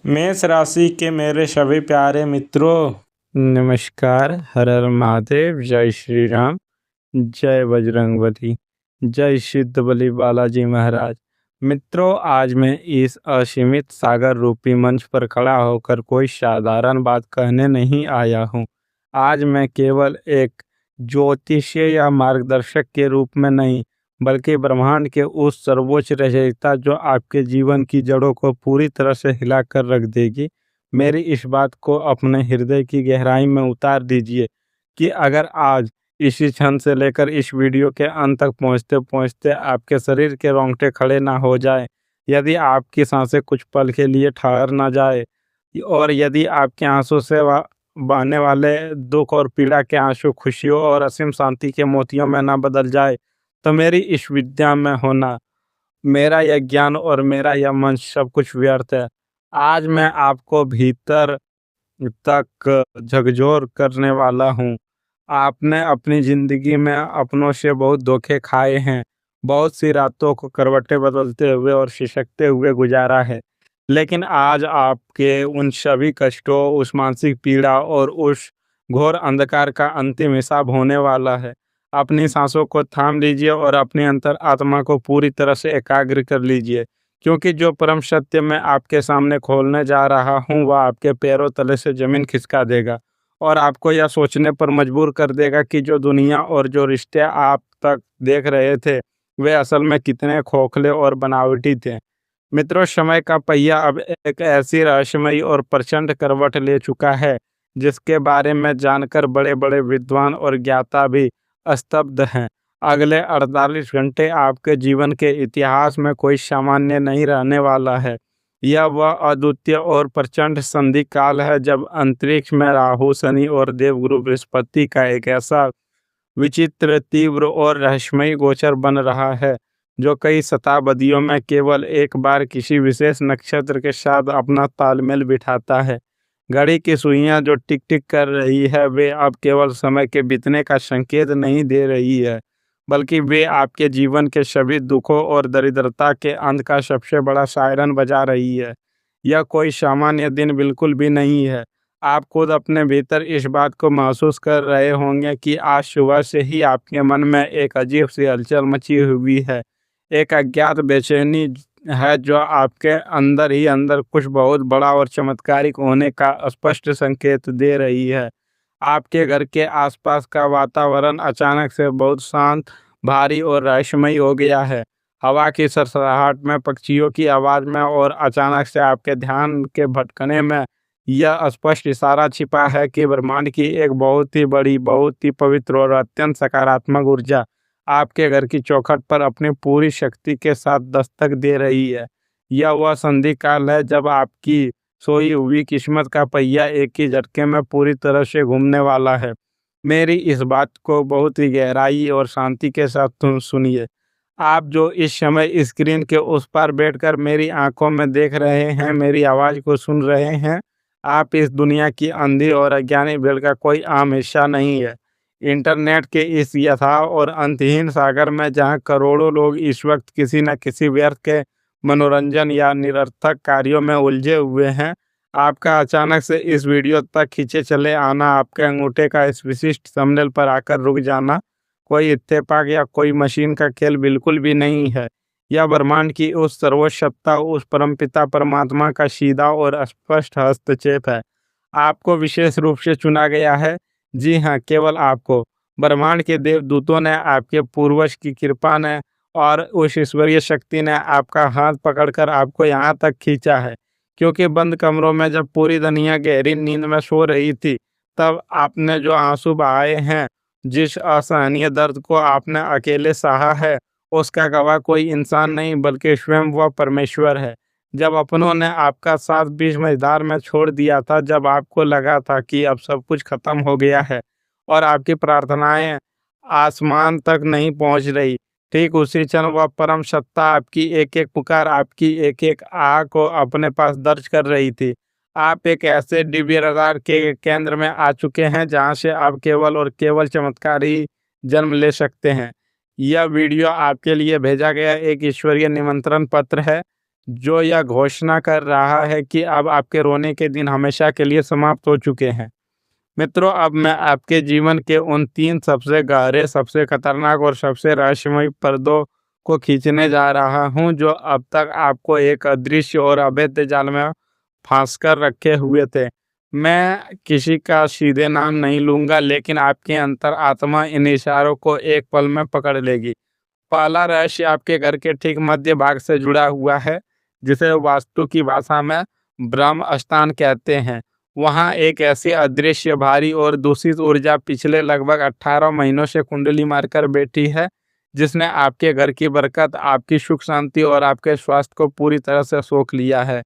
मेष राशि के मेरे सभी प्यारे मित्रों, नमस्कार। हर हर महादेव। जय श्री राम, जय बजरंगबली, जय सिद्ध बली बालाजी महाराज। मित्रों, आज मैं इस असीमित सागर रूपी मंच पर खड़ा होकर कोई साधारण बात कहने नहीं आया हूँ। आज मैं केवल एक ज्योतिषीय या मार्गदर्शक के रूप में नहीं, बल्कि ब्रह्मांड के उस सर्वोच्च रचयिता जो आपके जीवन की जड़ों को पूरी तरह से हिला कर रख देगी, मेरी इस बात को अपने हृदय की गहराई में उतार दीजिए कि अगर आज इसी क्षण से लेकर इस वीडियो के अंत तक पहुंचते पहुंचते आपके शरीर के रोंगटे खड़े ना हो जाए, यदि आपकी सांसें कुछ पल के लिए ठहर ना जाए, और यदि आपके आंसू से बहने वाले दुख और पीड़ा के आंसू खुशियों और असीम शांति के मोतियों में ना बदल जाए, तो मेरी इस विद्या में होना, मेरा यह ज्ञान और मेरा यह मंच सब कुछ व्यर्थ है। आज मैं आपको भीतर तक झकझोर करने वाला हूँ। आपने अपनी जिंदगी में अपनों से बहुत धोखे खाए हैं, बहुत सी रातों को करवटें बदलते हुए और सिसकते हुए गुजारा है। लेकिन आज आपके उन सभी कष्टों, उस मानसिक पीड़ा और उस घोर अंधकार का अंतिम हिसाब होने वाला है। अपनी सांसों को थाम लीजिए और अपनी अंतर आत्मा को पूरी तरह से एकाग्र कर लीजिए, क्योंकि जो परम सत्य मैं आपके सामने खोलने जा रहा हूँ वह आपके पैरों तले से जमीन खिसका देगा और आपको यह सोचने पर मजबूर कर देगा कि जो दुनिया और जो रिश्ते आप तक देख रहे थे वे असल में कितने खोखले और बनावटी थे। मित्रों, समय का पहिया अब एक ऐसी रहस्यमयी और प्रचंड करवट ले चुका है जिसके बारे में जानकर बड़े बड़े विद्वान और ज्ञाता भी स्तब्ध हैं। अगले 48 घंटे आपके जीवन के इतिहास में कोई सामान्य नहीं रहने वाला है। यह वह अद्वितीय और प्रचंड संधि काल है जब अंतरिक्ष में राहु, शनि और देवगुरु बृहस्पति का एक ऐसा विचित्र, तीव्र और रहस्यमयी गोचर बन रहा है जो कई शताब्दियों में केवल एक बार किसी विशेष नक्षत्र के साथ अपना तालमेल बिठाता है। घड़ी की सुइयां जो टिक टिक कर रही है वे अब केवल समय के बीतने का संकेत नहीं दे रही है, बल्कि वे आपके जीवन के सभी दुखों और दरिद्रता के अंत का सबसे बड़ा सायरन बजा रही है। यह कोई सामान्य दिन बिल्कुल भी नहीं है। आप खुद अपने भीतर इस बात को महसूस कर रहे होंगे कि आज सुबह से ही आपके मन में एक अजीब सी हलचल मची हुई है। एक अज्ञात बेचैनी है जो आपके अंदर ही अंदर कुछ बहुत बड़ा और चमत्कारिक होने का स्पष्ट संकेत दे रही है। आपके घर के आसपास का वातावरण अचानक से बहुत शांत, भारी और रहस्यमयी हो गया है। हवा की सरसराहट में, पक्षियों की आवाज में और अचानक से आपके ध्यान के भटकने में यह स्पष्ट इशारा छिपा है कि ब्रह्मांड की एक बहुत ही बड़ी, बहुत ही पवित्र और अत्यंत सकारात्मक ऊर्जा आपके घर की चौखट पर अपनी पूरी शक्ति के साथ दस्तक दे रही है। यह वह संधि काल है जब आपकी सोई हुई किस्मत का पहिया एक ही झटके में पूरी तरह से घूमने वाला है। मेरी इस बात को बहुत ही गहराई और शांति के साथ सुनिए। आप जो इस समय स्क्रीन के उस पार बैठकर मेरी आंखों में देख रहे हैं, मेरी आवाज़ को सुन रहे हैं, आप इस दुनिया की अंधी और अज्ञानी भीड़ का कोई आम हिस्सा नहीं है। इंटरनेट के इस यथा और अंतहीन सागर में जहां करोड़ों लोग इस वक्त किसी न किसी व्यर्थ के मनोरंजन या निरर्थक कार्यों में उलझे हुए हैं, आपका अचानक से इस वीडियो तक खींचे चले आना, आपके अंगूठे का इस विशिष्ट थंबनेल पर आकर रुक जाना कोई इत्तेफाक या कोई मशीन का खेल बिल्कुल भी नहीं है। यह ब्रह्मांड की उस सर्वोच्च सत्ता, उस परमपिता परमात्मा का सीधा और स्पष्ट हस्तक्षेप है। आपको विशेष रूप से चुना गया है। जी हाँ, केवल आपको। ब्रह्मांड के देवदूतों ने, आपके पूर्वज की कृपा ने और उस ईश्वरीय शक्ति ने आपका हाथ पकड़कर आपको यहाँ तक खींचा है। क्योंकि बंद कमरों में जब पूरी दुनिया गहरी नींद में सो रही थी, तब आपने जो आंसू बहाए हैं, जिस असहनीय दर्द को आपने अकेले सहा है, उसका गवाह कोई इंसान नहीं बल्कि स्वयं वह परमेश्वर है। जब अपनों ने आपका साथ बीच मैदान में छोड़ दिया था, जब आपको लगा था कि अब सब कुछ खत्म हो गया है और आपकी प्रार्थनाएं आसमान तक नहीं पहुंच रही, ठीक उसी क्षण वह परम सत्ता आपकी एक एक पुकार, आपकी एक एक आह को अपने पास दर्ज कर रही थी। आप एक ऐसे दिव्य रडार के केंद्र में आ चुके हैं जहां से आप केवल और केवल चमत्कार ही जन्म ले सकते हैं। यह वीडियो आपके लिए भेजा गया एक ईश्वरीय निमंत्रण पत्र है। जो यह घोषणा कर रहा है कि अब आपके रोने के दिन हमेशा के लिए समाप्त हो चुके हैं। मित्रों, अब मैं आपके जीवन के उन 3 सबसे गहरे, सबसे खतरनाक और सबसे रहस्यमयी पर्दों को खींचने जा रहा हूँ, जो अब तक आपको एक अदृश्य और अभेद्य जाल में फांस कर रखे हुए थे। मैं किसी का सीधे नाम नहीं लूंगा, लेकिन आपकी अंतर आत्मा इन इशारों को एक पल में पकड़ लेगी। पहला रहस्य आपके घर के ठीक मध्य भाग से जुड़ा हुआ है, जिसे वास्तु की भाषा में ब्रह्म स्थान कहते हैं। वहाँ एक ऐसी अदृश्य, भारी और दूषित ऊर्जा पिछले लगभग 18 महीनों से कुंडली मारकर बैठी है, जिसने आपके घर की बरकत, आपकी सुख शांति और आपके स्वास्थ्य को पूरी तरह से सोख लिया है।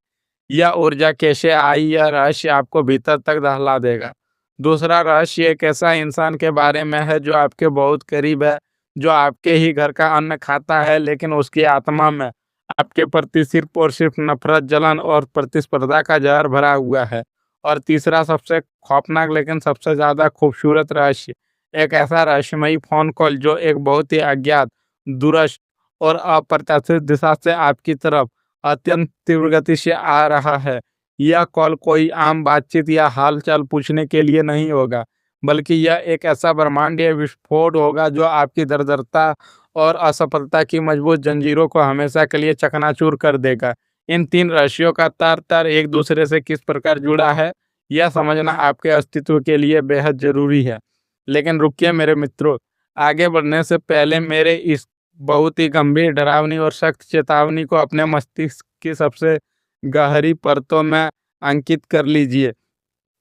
यह ऊर्जा कैसे आई, यह रहस्य आपको भीतर तक दहला देगा। दूसरा रहस्य एक ऐसा इंसान के बारे में है जो आपके बहुत करीब है, जो आपके ही घर का अन्न खाता है, लेकिन उसकी आत्मा में आपके प्रति सिर्फ और सिर्फ नफरत, जलन और प्रतिस्पर्धा का जहर भरा हुआ है। और तीसरा सबसे खौफनाक लेकिन सबसे ज्यादा खूबसूरत रहस्य, एक ऐसा रहस्यमयी फोन कॉल जो एक बहुत ही अज्ञात, दूरस्थ और अप्रत्याशित दिशा से आपकी तरफ अत्यंत तीव्र गति से आ रहा है। यह कॉल कोई आम बातचीत या हालचाल पूछने के लिए नहीं होगा, बल्कि यह एक ऐसा ब्रह्मांडीय विस्फोट होगा जो आपकी दरिद्रता और असफलता की मजबूत जंजीरों को हमेशा के लिए चकनाचूर कर देगा। इन 3 रहस्यों का तार-तार एक दूसरे से किस प्रकार जुड़ा है, यह समझना आपके अस्तित्व के लिए बेहद जरूरी है। लेकिन रुकिए मेरे मित्रों, आगे बढ़ने से पहले मेरे इस बहुत ही गंभीर, डरावनी और सख्त चेतावनी को अपने मस्तिष्क की सबसे गहरी परतों में अंकित कर लीजिए।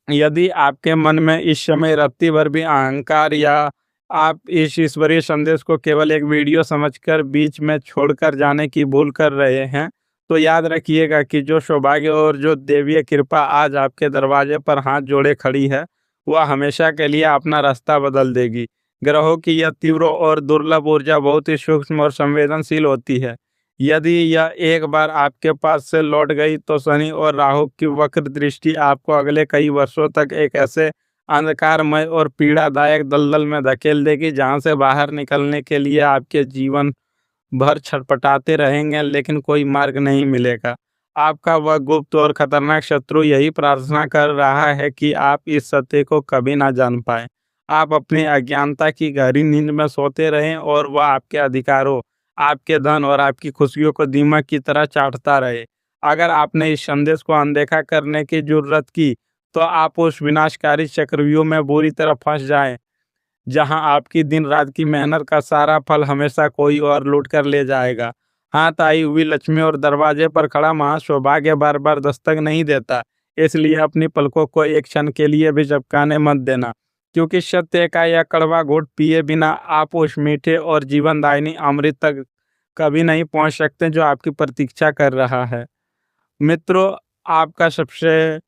यदि आपके मन में इस समय रत्ती भर भी अहंकार, या आप इस ईश्वरीय संदेश को केवल एक वीडियो समझकर बीच में छोड़कर जाने की भूल कर रहे हैं, तो याद रखिएगा कि जो सौभाग्य और जो देवीय कृपा आज आपके दरवाजे पर हाथ जोड़े खड़ी है, वह हमेशा के लिए अपना रास्ता बदल देगी। ग्रहों की यह तीव्र और दुर्लभ ऊर्जा बहुत ही सूक्ष्म और संवेदनशील होती है। यदि यह एक बार आपके पास से लौट गई, तो शनि और राहु की वक्र दृष्टि आपको अगले कई वर्षों तक एक ऐसे अंधकारमय और पीड़ादायक दलदल में धकेल देगी, जहां से बाहर निकलने के लिए आपके जीवन भर छटपटाते रहेंगे, लेकिन कोई मार्ग नहीं मिलेगा। आपका वह गुप्त और खतरनाक शत्रु यही प्रार्थना कर रहा है कि आप इस सत्य को कभी ना जान पाए। आप अपनी अज्ञानता की गहरी नींद में सोते रहें और वह आपके अधिकारों, आपके धन और आपकी खुशियों को दीमक की तरह चाटता रहे। अगर आपने इस संदेश को अनदेखा करने की जुर्रत की, तो आप उस विनाशकारी चक्रव्यूह में बुरी तरह फंस जाएं, जहां आपकी दिन रात की मेहनत का सारा फल हमेशा कोई और लूट कर ले जाएगा। हाथ आई हुई लक्ष्मी और दरवाजे पर खड़ा महासौभाग्य बार बार दस्तक नहीं देता, इसलिए अपनी पलकों को एक क्षण के लिए भी झपकाने मत देना, क्योंकि सत्य का यह कड़वा घूंट पिए बिना आप उस मीठे और जीवनदायिनी अमृत तक कभी नहीं पहुंच सकते जो आपकी प्रतीक्षा कर रहा है। मित्रों, आपका सबसे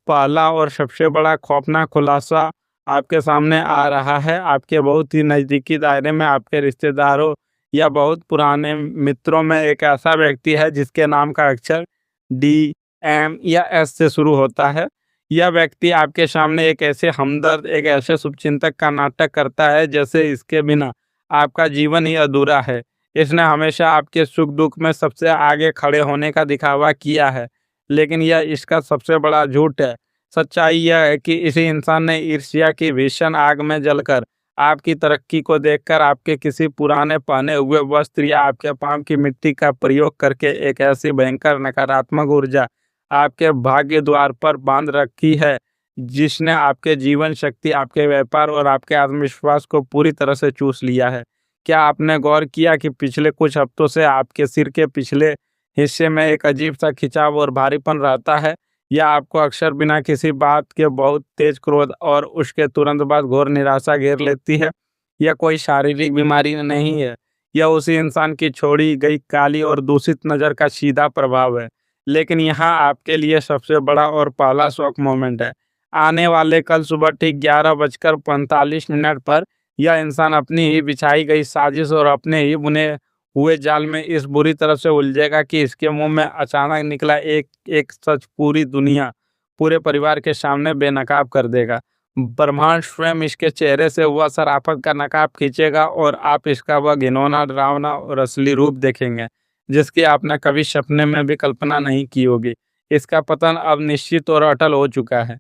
पहला और सबसे बड़ा खौफनाक खुलासा आपके सामने आ रहा है। आपके बहुत ही नज़दीकी दायरे में, आपके रिश्तेदारों या बहुत पुराने मित्रों में एक ऐसा व्यक्ति है जिसके नाम का अक्षर डी, एम या एस से शुरू होता है। यह व्यक्ति आपके सामने एक ऐसे हमदर्द, एक ऐसे शुभचिंतक का नाटक करता है जैसे इसके बिना आपका जीवन ही अधूरा है। इसने हमेशा आपके सुख दुख में सबसे आगे खड़े होने का दिखावा किया है, लेकिन यह इसका सबसे बड़ा झूठ है। सच्चाई यह है कि इसी इंसान ने ईर्ष्या की भीषण आग में जलकर, आपकी तरक्की को देखकर, आपके किसी पुराने पहने हुए वस्त्र या आपके पाँव की मिट्टी का प्रयोग करके एक ऐसी भयंकर नकारात्मक ऊर्जा आपके भाग्य द्वार पर बांध रखी है, जिसने आपके जीवन शक्ति, आपके व्यापार और आपके आत्मविश्वास को पूरी तरह से चूस लिया है। क्या आपने गौर किया कि पिछले कुछ हफ्तों से आपके सिर के पिछले हिस्से में एक अजीब सा खिंचाव और भारीपन रहता है, या आपको अक्सर बिना किसी बात के बहुत तेज क्रोध और उसके तुरंत बाद घोर निराशा घेर लेती है? यह कोई शारीरिक बीमारी नहीं है, यह उसी इंसान की छोड़ी गई काली और दूषित नज़र का सीधा प्रभाव है। लेकिन यहाँ आपके लिए सबसे बड़ा और पहला शॉक मोमेंट है। आने वाले कल सुबह ठीक 11:45 पर यह इंसान अपनी ही बिछाई गई साजिश और अपने ही बुने हुए जाल में इस बुरी तरह से उलझेगा कि इसके मुंह में अचानक निकला एक एक सच पूरी दुनिया, पूरे परिवार के सामने बेनकाब कर देगा। ब्रह्मांड स्वयं इसके चेहरे से वह शराफत का नकाब खींचेगा और आप इसका वह घिनौना, डरावना और असली रूप देखेंगे, जिसकी आपने कभी सपने में भी कल्पना नहीं की होगी। इसका पतन अब निश्चित और अटल हो चुका है।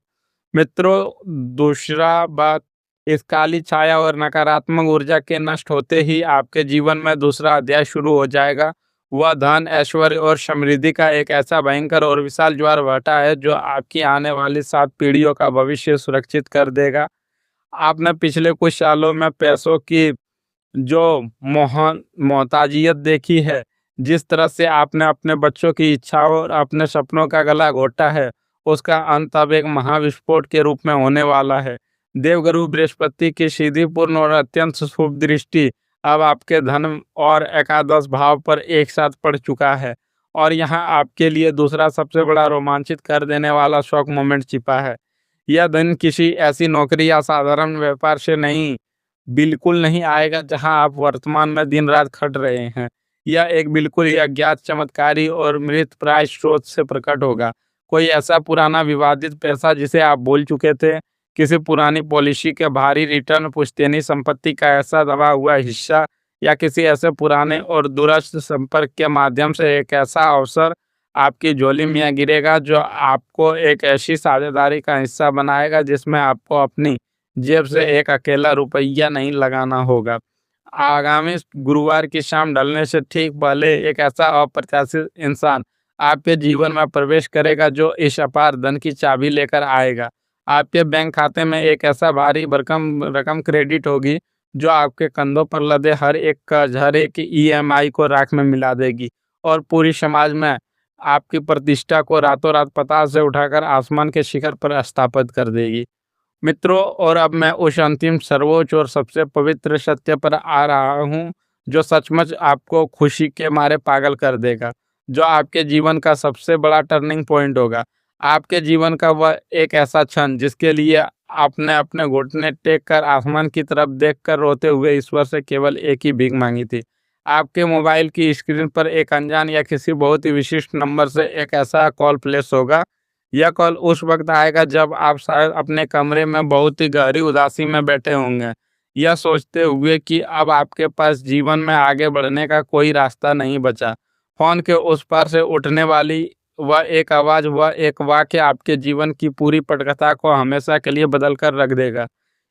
मित्रों, दूसरा बात, इस काली छाया और नकारात्मक ऊर्जा के नष्ट होते ही आपके जीवन में दूसरा अध्याय शुरू हो जाएगा। वह धन, ऐश्वर्य और समृद्धि का एक ऐसा भयंकर और विशाल ज्वार भाटा है जो आपकी आने वाली 7 पीढ़ियों का भविष्य सुरक्षित कर देगा। आपने पिछले कुछ सालों में पैसों की जो मोहताजियत देखी है, जिस तरह से आपने अपने बच्चों की इच्छाओं और अपने सपनों का गला घोटा है, उसका अंत अब एक महाविस्फोट के रूप में होने वाला है। देवगुरु बृहस्पति की सीधी, पूर्ण और अत्यंत शुभ दृष्टि अब आपके धन और एकादश भाव पर एक साथ पड़ चुका है, और यहाँ आपके लिए दूसरा सबसे बड़ा रोमांचित कर देने वाला शॉक मोमेंट छिपा है। यह धन किसी ऐसी नौकरी या साधारण व्यापार से नहीं, बिल्कुल नहीं आएगा जहां आप वर्तमान में दिन रात खट रहे हैं। यह एक बिल्कुल ही अज्ञात, चमत्कारी और मृतप्राय स्रोत से प्रकट होगा। कोई ऐसा पुराना विवादित पैसा जिसे आप भूल चुके थे, किसी पुरानी पॉलिसी के भारी रिटर्न, पुश्तैनी संपत्ति का ऐसा दबा हुआ हिस्सा, या किसी ऐसे पुराने और दूरस्थ संपर्क के माध्यम से एक ऐसा अवसर आपकी झोली में गिरेगा जो आपको एक ऐसी साझेदारी का हिस्सा बनाएगा जिसमें आपको अपनी जेब से एक अकेला रुपया नहीं लगाना होगा। आगामी गुरुवार की शाम ढलने से ठीक पहले एक ऐसा अप्रत्याशित इंसान आपके जीवन में प्रवेश करेगा जो इस अपार धन की चाबी लेकर आएगा। आपके बैंक खाते में एक ऐसा भारी भरकम रकम क्रेडिट होगी जो आपके कंधों पर लदे हर एक कर्ज, हर एक ईएमआई को राख में मिला देगी, और पूरी समाज में आपकी प्रतिष्ठा को रातों रात पाताल से उठाकर आसमान के शिखर पर स्थापित कर देगी। मित्रों, और अब मैं उस अंतिम, सर्वोच्च और सबसे पवित्र सत्य पर आ रहा हूँ जो सचमुच आपको खुशी के मारे पागल कर देगा, जो आपके जीवन का सबसे बड़ा टर्निंग पॉइंट होगा। आपके जीवन का वह एक ऐसा क्षण जिसके लिए आपने अपने घुटने टेक कर आसमान की तरफ देखकर रोते हुए ईश्वर से केवल एक ही भीख मांगी थी। आपके मोबाइल की स्क्रीन पर एक अनजान या किसी बहुत ही विशिष्ट नंबर से एक ऐसा कॉल प्लेस होगा। यह कॉल उस वक्त आएगा जब आप शायद अपने कमरे में बहुत ही गहरी उदासी में बैठे होंगे, यह सोचते हुए कि अब आपके पास जीवन में आगे बढ़ने का कोई रास्ता नहीं बचा। फोन के उस पार से उठने वाली वह एक आवाज़, वह एक वाक्य आपके जीवन की पूरी पटकथा को हमेशा के लिए बदल कर रख देगा।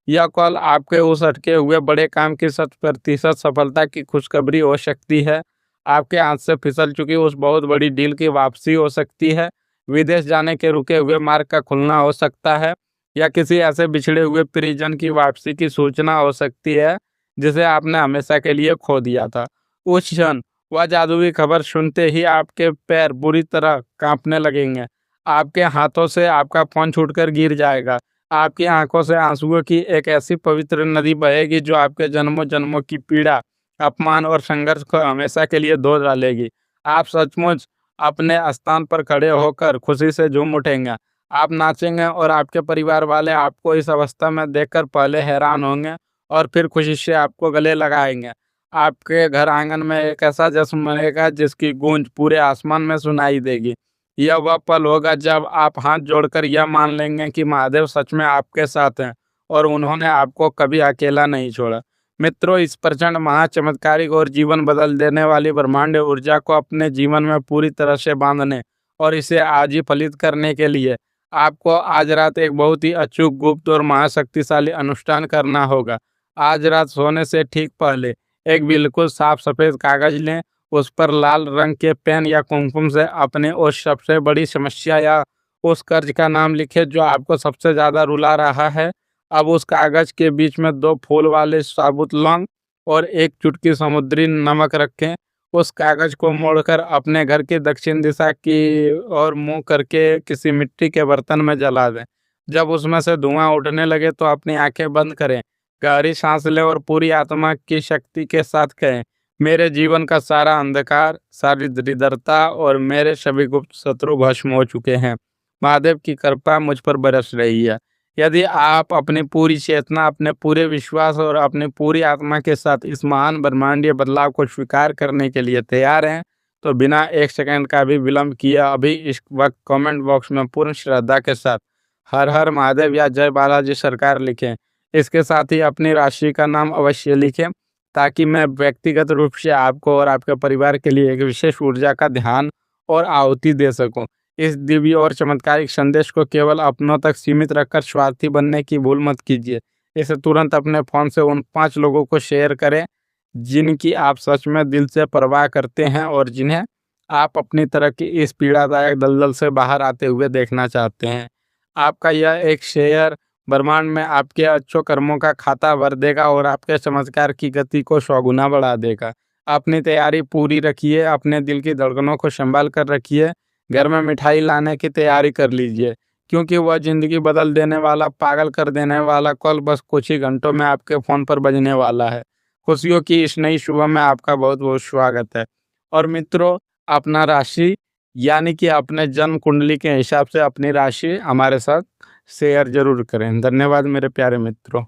यह कॉल आपके उस अटके हुए बड़े काम की 100% सफलता की खुशखबरी हो सकती है। आपके हाथ से फिसल चुकी उस बहुत बड़ी डील की वापसी हो सकती है। विदेश जाने के रुके हुए मार्ग का खुलना हो सकता है, या किसी ऐसे बिछड़े हुए परिजन की वापसी की सूचना हो सकती है जिसे आपने हमेशा के लिए खो दिया था। उस क्षण वह जादुई खबर सुनते ही आपके पैर बुरी तरह कांपने लगेंगे। आपके हाथों से आपका फोन छूटकर गिर जाएगा। आपकी आंखों से आंसुओं की एक ऐसी पवित्र नदी बहेगी जो आपके जन्मों जन्मों की पीड़ा, अपमान और संघर्ष को हमेशा के लिए धो डालेगी। आप सचमुच अपने स्थान पर खड़े होकर खुशी से झूम उठेंगे। आप नाचेंगे और आपके परिवार वाले आपको इस अवस्था में देखकर पहले हैरान होंगे और फिर खुशी से आपको गले लगाएंगे। आपके घर आंगन में एक ऐसा जश्न मनेगा जिसकी गूंज पूरे आसमान में सुनाई देगी। यह वह पल होगा जब आप हाथ जोड़कर यह मान लेंगे कि महादेव सच में आपके साथ हैं और उन्होंने आपको कभी अकेला नहीं छोड़ा। मित्रों, इस प्रचंड, महाचमत्कारिक और जीवन बदल देने वाली ब्रह्मांड ऊर्जा को अपने जीवन में पूरी तरह से बांधने और इसे आज ही फलित करने के लिए आपको आज रात एक बहुत ही अचूक, गुप्त और महाशक्तिशाली अनुष्ठान करना होगा। आज रात सोने से ठीक पहले एक बिल्कुल साफ सफेद कागज लें, उस पर लाल रंग के पेन या कुमकुम से अपने उस सबसे बड़ी समस्या या उस कर्ज का नाम लिखें जो आपको सबसे ज्यादा रुला रहा है। अब उस कागज के बीच में 2 फूल वाले साबुत लौंग और एक चुटकी समुद्री नमक रखें। उस कागज को मोड़कर अपने घर की दक्षिण दिशा की ओर मुंह करके किसी मिट्टी के बर्तन में जला दें। जब उसमें से धुआं उठने लगे तो अपनी आंखें बंद करें, गहरी सांस लें और पूरी आत्मा की शक्ति के साथ कहें, मेरे जीवन का सारा अंधकार, सारी दरिद्रता और मेरे सभी गुप्त शत्रु भस्म हो चुके हैं। महादेव की कृपा मुझ पर बरस रही है। यदि आप अपनी पूरी चेतना, अपने पूरे विश्वास और अपनी पूरी आत्मा के साथ इस महान ब्रह्मांडीय बदलाव को स्वीकार करने के लिए तैयार हैं, तो बिना एक सेकंड का भी विलंब किए अभी इस वक्त कमेंट बॉक्स में पूर्ण श्रद्धा के साथ हर हर महादेव या जय बालाजी सरकार लिखें। इसके साथ ही अपनी राशि का नाम अवश्य लिखें। ताकि मैं व्यक्तिगत रूप से आपको और आपके परिवार के लिए एक विशेष ऊर्जा का ध्यान और आहुति दे सकूं। इस दिव्य और चमत्कारिक संदेश को केवल अपनों तक सीमित रखकर स्वार्थी बनने की भूल मत कीजिए। इसे तुरंत अपने फ़ोन से उन 5 लोगों को शेयर करें जिनकी आप सच में दिल से परवाह करते हैं और जिन्हें आप अपनी तरह की इस पीड़ादायक दलदल से बाहर आते हुए देखना चाहते हैं। आपका यह एक शेयर ब्रह्मांड में आपके अच्छे कर्मों का खाता भर देगा और आपके चमत्कार की गति को 100 गुना बढ़ा देगा। अपनी तैयारी पूरी रखिए, अपने दिल की धड़कनों को संभाल कर रखिए, घर में मिठाई लाने की तैयारी कर लीजिए, क्योंकि वह ज़िंदगी बदल देने वाला, पागल कर देने वाला कॉल बस कुछ ही घंटों में आपके फ़ोन पर बजने वाला है। खुशियों की इस नई सुबह में आपका बहुत-बहुत स्वागत है। और मित्रों, अपना राशि यानी कि अपने जन्म कुंडली के हिसाब से अपनी राशि हमारे साथ शेयर ज़रूर करें। धन्यवाद मेरे प्यारे मित्रों।